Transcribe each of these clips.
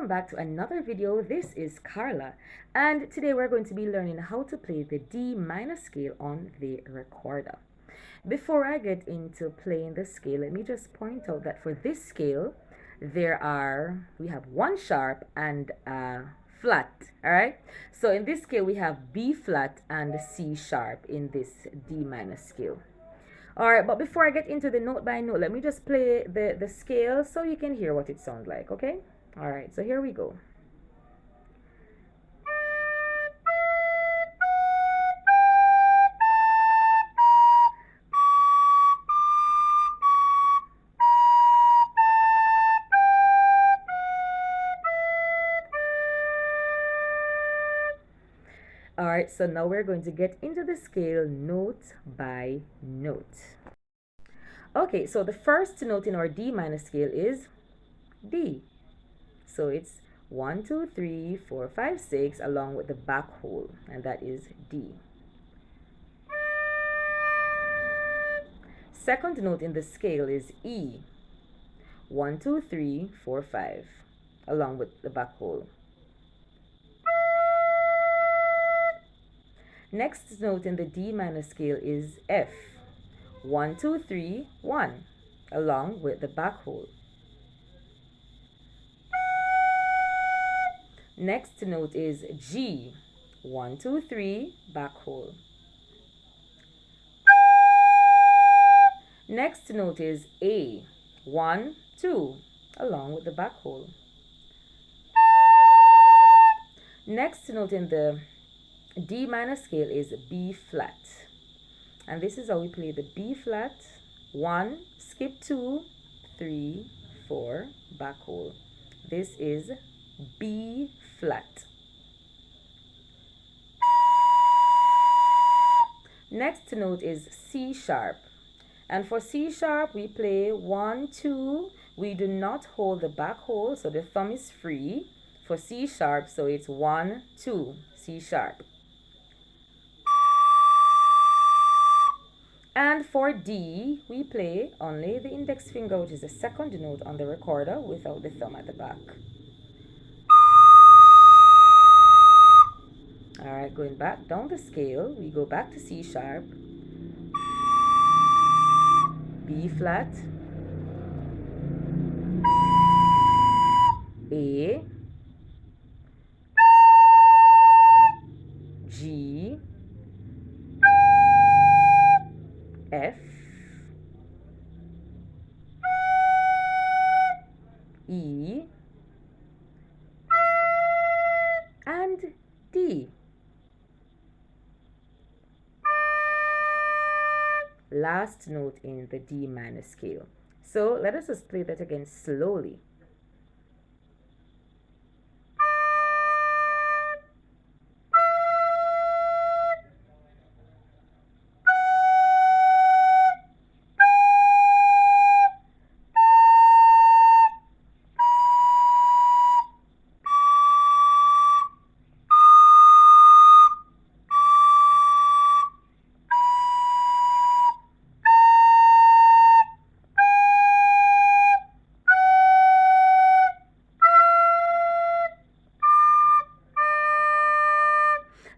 welcome back to another video. This is Carla, and today we're going to be learning how to play the D minor scale on the recorder. Before I get into playing the scale, let me just point out that for this scale we have one sharp and a flat. All right, so in this scale we have B flat and C sharp in this D minor scale. All right, but before I get into the note by note, let me just play the scale so you can hear what it sounds like. Okay, all right, so here we go. All right, so now we're going to get into the scale note by note. Okay, so the first note in our D minor scale is D. So it's 1, 2, 3, 4, 5, 6 along with the back whole, and that is D. Second note in the scale is E. 1, 2, 3, 4, 5 along with the back whole. Next note in the D minor scale is F. 1, 2, 3, 1 along with the back whole. Next note is G. 1, 2, 3 back whole. Next note is A. 1, 2 along with the back whole. Next note in the D minor scale is B flat, and this is how we play the B flat. 1, skip 2, 3, 4 back whole. This is B flat. Next note is C sharp, and for C sharp we play 1, 2. We do not hold the back whole, so the thumb is free for C sharp, so it's 1, 2 C sharp. And for D, we play only the index finger, which is the second note on the recorder, without the thumb at the back. All right, going back down the scale, we go back to C sharp, B flat, A, G, F, E, and D. Last note in the D minor scale. So let us just play that again slowly.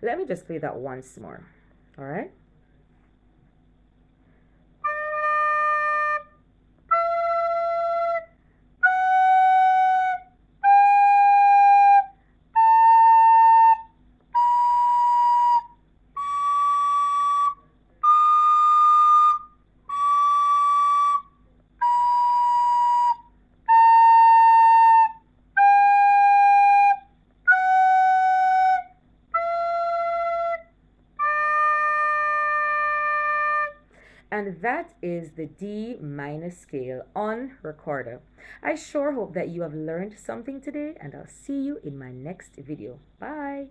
Let me just play that once more. All right. And that is the D minor scale on recorder. I sure hope that you have learned something today, and I'll see you in my next video. Bye.